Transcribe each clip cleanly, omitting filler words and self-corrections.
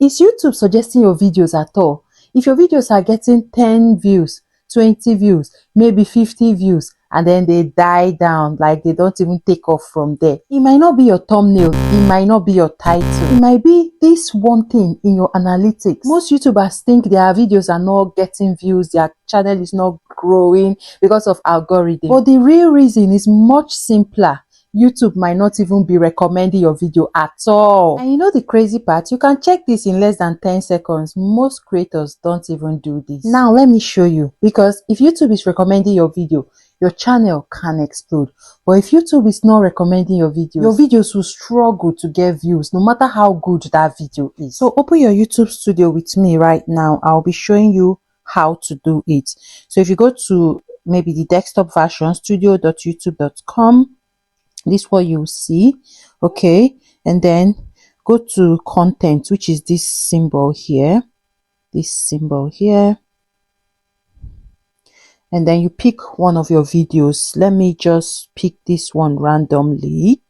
Is YouTube suggesting your videos at all? If your videos are getting 10 views, 20 views, maybe 50 views, and then they die down, like they don't even take off from there, it might not be your thumbnail, it might not be your title, it might be this one thing in your analytics. Most YouTubers think their videos are not getting views, their channel is not growing because of algorithm, but the real reason is much simpler. YouTube might not even be recommending your video at all. And you know the crazy part? You can check this in less than 10 seconds. Most creators don't even do this. Now let me show you, because if YouTube is recommending your video, your channel can explode. But if YouTube is not recommending your videos will struggle to get views no matter how good that video is. So open your YouTube studio with me right now. I'll be showing you how to do it. So if you go to maybe the desktop version, studio.youtube.com, this is what you see. Okay, and then go to content, which is this symbol here, and then you pick one of your videos. Let me just pick this one randomly.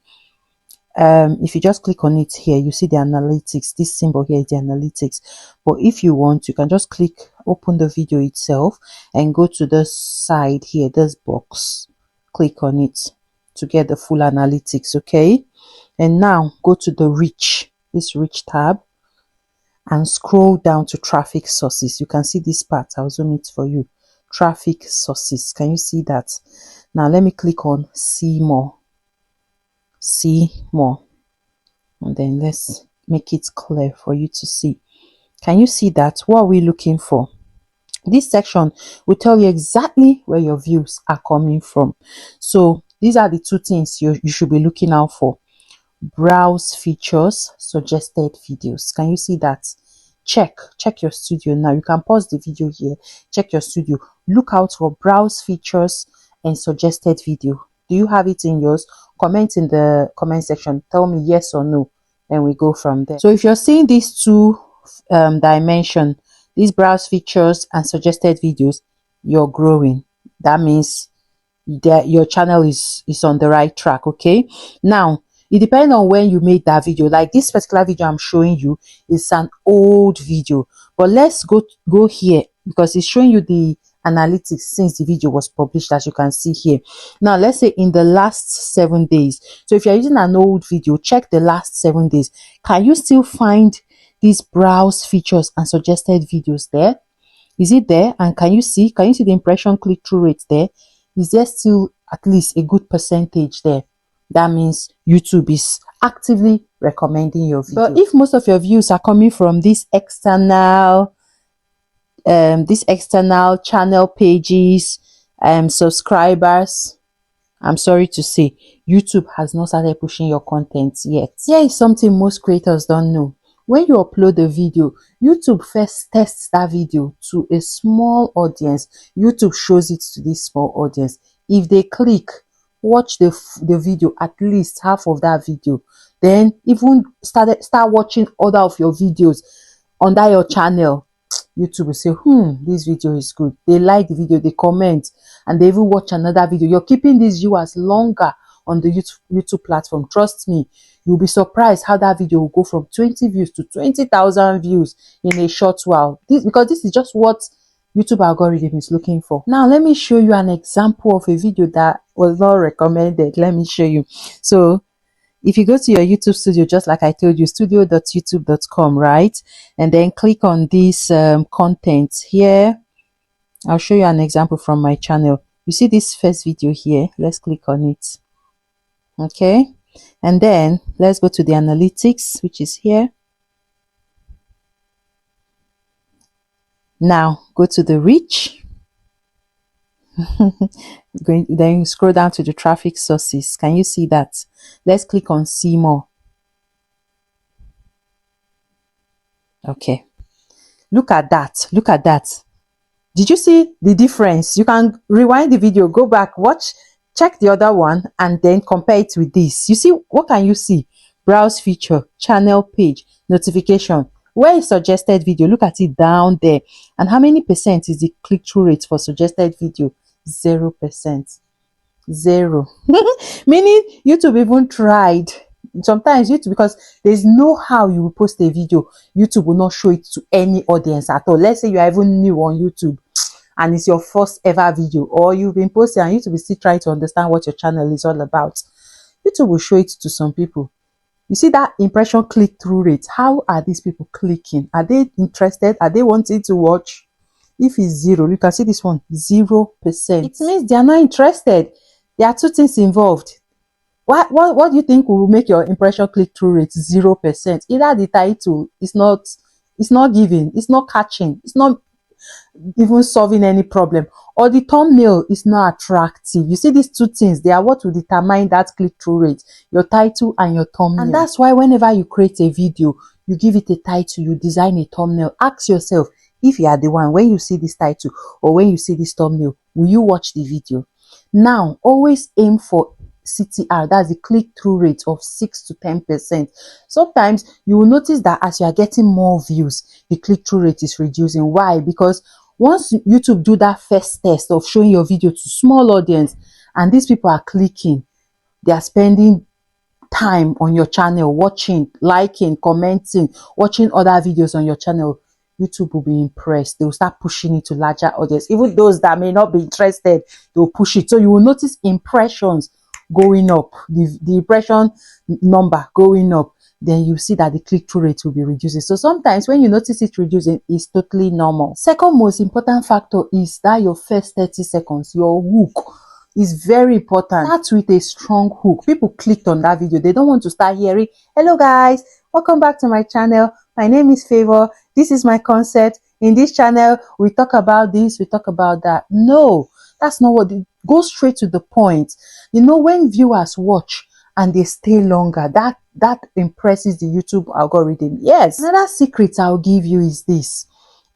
If you just click on it here, you see the analytics. This symbol here is the analytics, but if you want, you can just open the video itself and go to the side here, this box, click on it to get the full analytics. Okay, and now go to the reach tab and scroll down to traffic sources. You can see this part. I'll zoom it for you. Traffic sources, can you see that? Now let me click on see more, and then let's make it clear for you to see. Can you see that? What are we looking for? This section will tell you exactly where your views are coming from. So these are the two things you should be looking out for. Browse features, suggested videos. Can you see that? Check your studio now. You can pause the video here, check your studio, look out for browse features and suggested video. Do you have it in yours? Comment in the comment section, tell me yes or no, and we go from there. So if you're seeing these two dimension, these browse features and suggested videos, you're growing. That means that your channel is on the right track. Okay, now it depends on when you made that video. Like this particular video I'm showing you is an old video, but let's go here because it's showing you the analytics since the video was published, as you can see here. Now let's say in the last 7 days. So if you're using an old video, check the last 7 days. Can you still find these browse features and suggested videos there? Is it there? And can you see the impression click-through rate there? Is there still at least a good percentage there? That means YouTube is actively recommending your video. But if most of your views are coming from this external channel pages, subscribers, I'm sorry to say, YouTube has not started pushing your content yet. Here is something most creators don't know. When you upload a video, YouTube first tests that video to a small audience. YouTube shows it to this small audience. If they click, watch the video, at least half of that video, then even start watching other of your videos under your channel, YouTube will say, this video is good. They like the video, they comment, and they even watch another video. You're keeping these viewers longer on the YouTube platform. Trust me, you'll be surprised how that video will go from 20 views to 20,000 views in a short while. Because this is just what YouTube algorithm is looking for. Now let me show you an example of a video that was not recommended. Let me show you. So if you go to your YouTube studio, just like I told you, studio.youtube.com, right? And then click on this content here. I'll show you an example from my channel. You see this first video here? Let's click on it. Okay. And then let's go to the analytics, which is here. Now go to the reach. Then scroll down to the traffic sources. Can you see that? Let's click on see more. Okay, look at that. Did you see the difference? You can rewind the video, go back, watch, check the other one, and then compare it with this. You see, what can you see? Browse feature, channel page, notification. Where is suggested video? Look at it down there. And how many percent is the click-through rate for suggested video? 0%. 0. Meaning YouTube even tried sometimes YouTube, because there's no how you will post a video, YouTube will not show it to any audience at all. Let's say you are even new on YouTube and it's your first ever video, or you've been posting and YouTube is still trying to understand what your channel is all about. YouTube will show it to some people. You see that impression click-through rate. How are these people clicking? Are they interested? Are they wanting to watch? If it's 0, you can see this one, 0%. It means they are not interested. There are two things involved. What do you think will make your impression click-through rate 0%? Either the title is not giving, it's not catching, it's not even solving any problem, or the thumbnail is not attractive. You see, these two things, they are what will determine that click-through rate, your title and your thumbnail. And that's why whenever you create a video, you give it a title, you design a thumbnail, ask yourself, if you are the one, when you see this title or when you see this thumbnail, will you watch the video? Now, always aim for CTR, that's the click-through rate of 6 to 10%. Sometimes you will notice that as you are getting more views, the click-through rate is reducing. Why? Because once YouTube do that first test of showing your video to small audience, and these people are clicking, they are spending time on your channel, watching, liking, commenting, watching other videos on your channel, YouTube will be impressed. They will start pushing it to larger audience. Even those that may not be interested, they will push it. So you will notice impressions going up, the impression number going up. Then you see that the click-through rate will be reducing. So sometimes when you notice it reducing, it's totally normal. Second most important factor is that your first 30 seconds, your hook, is very important. Start with a strong hook. People clicked on that video. They don't want to start hearing, hello guys, welcome back to my channel. My name is Favour. This is my concept. In this channel, we talk about this, we talk about that. No, that's not what it go straight to the point. You know, when viewers watch and they stay longer, that impresses the YouTube algorithm. Yes. Another secret I'll give you is this.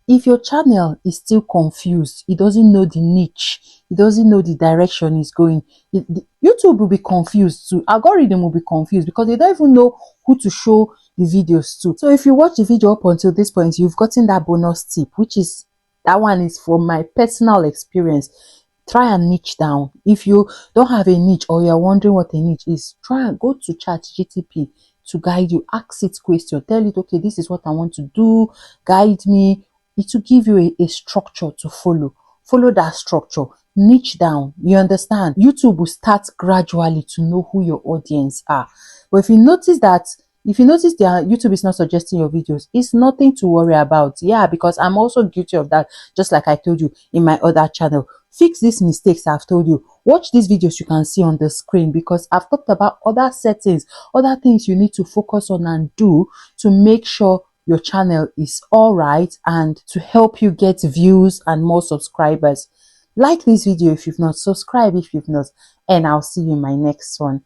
If your channel is still confused, it doesn't know the niche, it doesn't know the direction it's going, YouTube will be confused too. Algorithm will be confused because they don't even know who to show the videos to. So if you watch the video up until this point, you've gotten that bonus tip, which is, that one is from my personal experience. Try and niche down. If you don't have a niche or you're wondering what a niche is, try and go to ChatGPT to guide you. Ask it question. Tell it, okay, this is what I want to do. Guide me. It will give you a structure to follow. Follow that structure. Niche down. You understand? YouTube will start gradually to know who your audience are. But if you notice that, YouTube is not suggesting your videos, it's nothing to worry about. Yeah, because I'm also guilty of that, just like I told you in my other channel. Fix these mistakes I've told you. Watch these videos you can see on the screen, because I've talked about other settings, other things you need to focus on and do to make sure your channel is all right and to help you get views and more subscribers. Like this video if you've not, subscribe if you've not, and I'll see you in my next one.